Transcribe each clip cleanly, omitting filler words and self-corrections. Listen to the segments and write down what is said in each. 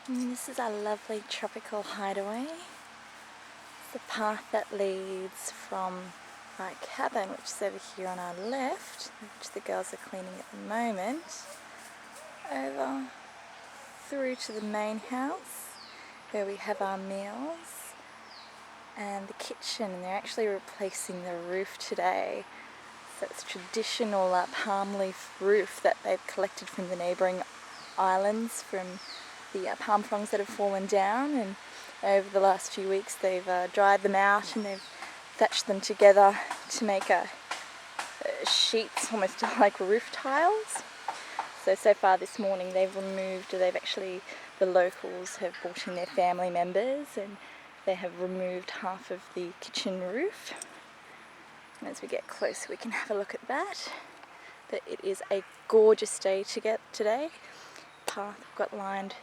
And this is our lovely tropical hideaway. It's the path that leads from our cabin, which is over here on our left, which the girls are cleaning at the moment, over through to the main house where we have our meals, and the kitchen, and they're actually replacing the roof today. So it's traditional palm leaf roof that they've collected from the neighbouring islands from the palm fronds that have fallen down, and over the last few weeks they've dried them out and they've thatched them together to make sheets, almost like roof tiles. So far this morning the locals have brought in their family members and they have removed half of the kitchen roof. And as we get closer we can have a look at that. But it is a gorgeous day to get today. Path, we've got lined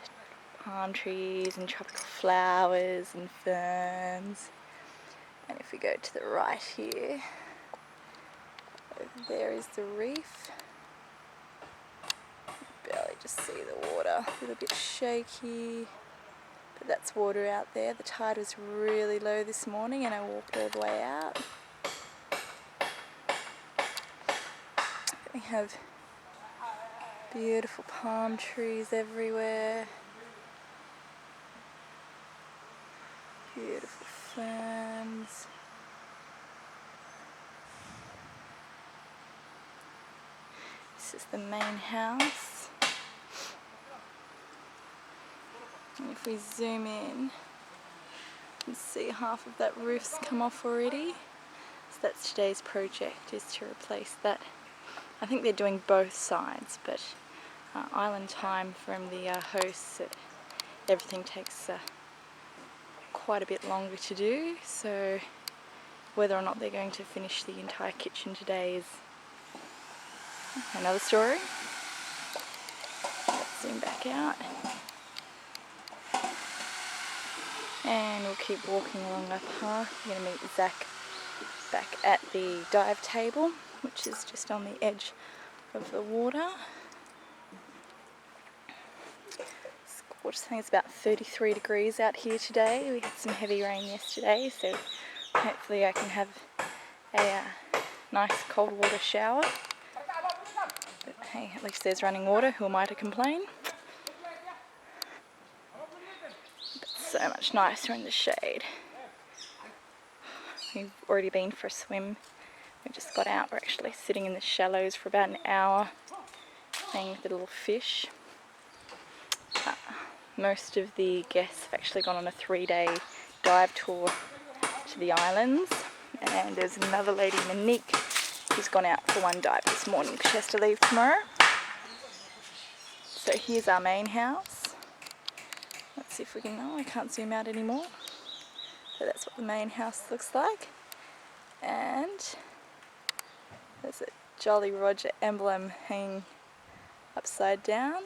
palm trees and tropical flowers and ferns. And if we go to the right here, over there is the reef. Barely just see the water, a little bit shaky, but that's water out there. The tide was really low this morning and I walked all the way out. We have beautiful palm trees everywhere, beautiful ferns. This is the main house. And if we zoom in, you can see half of that roof's come off already. So that's today's project, is to replace that. I think they're doing both sides, but island time from the hosts, everything takes quite a bit longer to do, so whether or not they're going to finish the entire kitchen today is another story. Let's zoom back out. And we'll keep walking along our path. We're going to meet Zach back at the dive table, which is just on the edge of the water. It's gorgeous. I think it's about 33 degrees out here today. We had some heavy rain yesterday, so hopefully I can have a nice cold water shower. But hey, at least there's running water. Who am I to complain? But so much nicer in the shade. We've already been for a swim. We just got out. We're actually sitting in the shallows for about an hour playing with the little fish. Most of the guests have actually gone on a 3-day dive tour to the islands, and there's another lady, Monique, who's gone out for one dive this morning because she has to leave tomorrow. So here's our main house. Let's see if we can, oh, I can't zoom out anymore. So that's what the main house looks like. And there's a Jolly Roger emblem hanging upside down.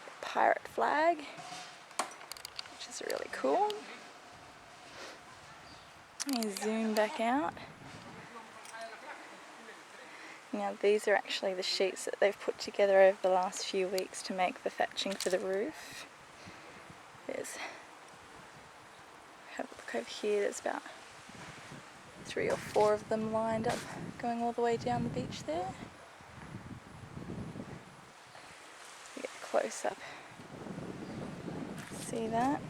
A pirate flag, which is really cool. Let me zoom back out. Now these are actually the sheets that they've put together over the last few weeks to make the thatching for the roof. Have a look over here, there's about 3 or 4 of them lined up going all the way down the beach there. We get close up. See that?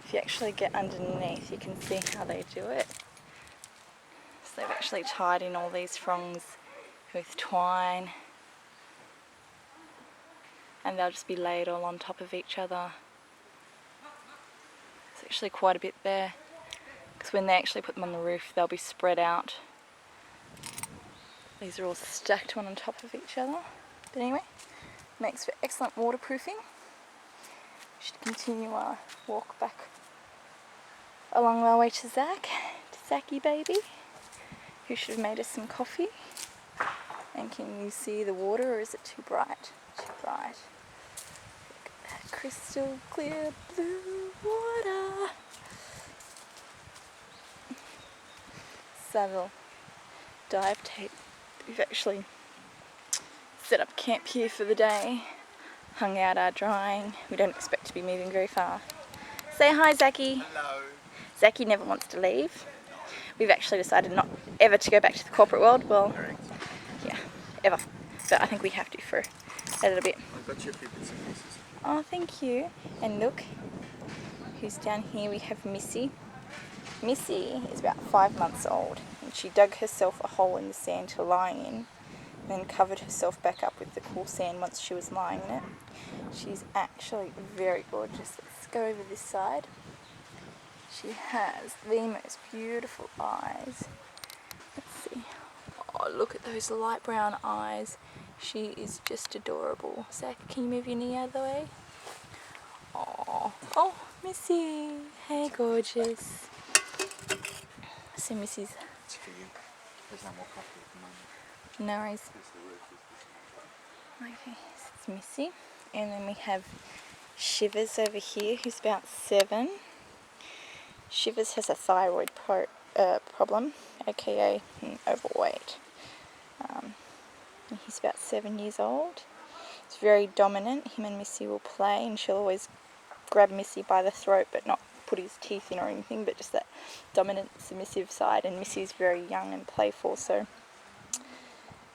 If you actually get underneath you can see how they do it. So they've actually tied in all these fronds with twine, and they'll just be laid all on top of each other. It's actually quite a bit there, because when they actually put them on the roof they'll be spread out. These are all stacked one on top of each other. But anyway, makes for excellent waterproofing. We should continue our walk back along our way to Zachy baby, who should have made us some coffee. And can you see the water, or is it too bright? Too bright. Look at that crystal clear blue water. Saddle dive tape. We've actually set up camp here for the day hung out our drying. We don't expect to be moving very far. Say hi, Zachy. Hello. Zachy never wants to leave. We've actually decided not ever to go back to the corporate world. Well, Correct. yeah, ever. But I think we have to for a little bit. I've got you a few bits and pieces. Oh, thank you. And look, who's down here? We have Missy. Missy is about 5 months old, and she dug herself a hole in the sand to lie in, and then covered herself back up with the cool sand once she was lying in it. She's actually very gorgeous. Let's go over this side. She has the most beautiful eyes. Let's see. Oh, look at those light brown eyes. She is just adorable. Zach, can you move your knee out of the way? Oh, Missy. Hey, gorgeous. So Missy's... It's for you. There's no more coffee at the moment. No worries. There's the roof. Okay, so it's Missy. And then we have Shivers over here, who's about 7. Shivers has a thyroid problem, aka overweight. And he's about 7 years old. He's very dominant. Him and Missy will play, and she'll always grab Missy by the throat, but not put his teeth in or anything, but just that dominant, submissive side. And Missy's very young and playful, so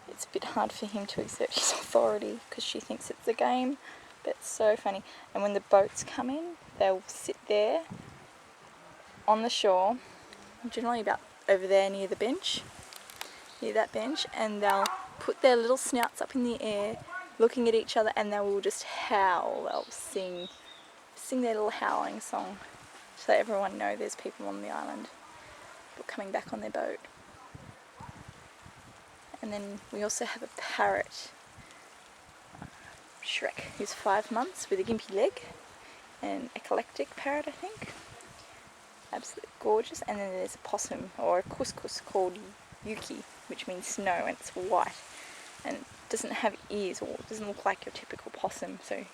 it's a bit hard for him to exert his authority because she thinks it's a game. But it's so funny. And when the boats come in, they'll sit there on the shore, generally about over there near the bench, near that bench, and they'll put their little snouts up in the air looking at each other, and they will just howl. They'll sing their little howling song so that everyone knows there's people on the island or coming back on their boat. And then we also have a parrot, Shrek, who's 5 months with a gimpy leg, an eclectic parrot, I think. Absolutely gorgeous. And then there's a possum or a couscous called Yuki, which means snow, and it's white and it doesn't have ears, or it doesn't look like your typical possum, so you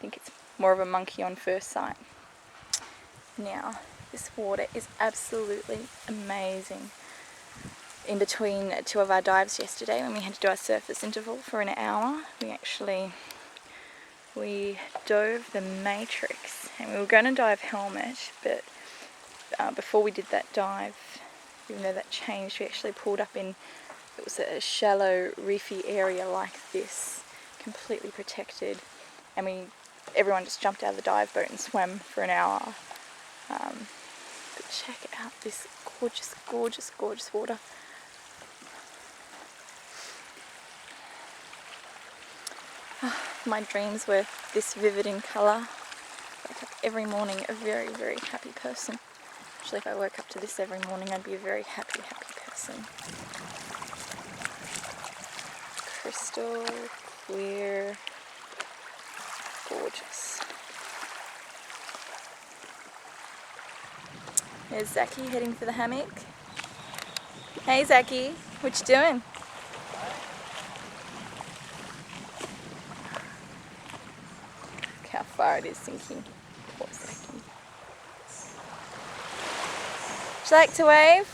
think it's more of a monkey on first sight. Now, this water is absolutely amazing. In between 2 of our dives yesterday, when we had to do our surface interval for an hour, we dove the Matrix, and we were going to dive helmet, but before we did that dive, even though that changed, we actually pulled up in, it was a shallow reefy area like this, completely protected, and everyone just jumped out of the dive boat and swam for an hour. But check out this gorgeous, gorgeous, gorgeous water. My dreams were this vivid in colour. I wake up every morning a very, very happy person. Actually, if I woke up to this every morning, I'd be a very happy, happy person. Crystal, clear, gorgeous. There's Zachy heading for the hammock. Hey Zachy, what you doing? Look how far it is sinking. Poor Zachy. Would you like to wave?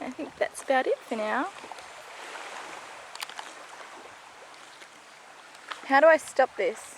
I think that's about it for now. How do I stop this?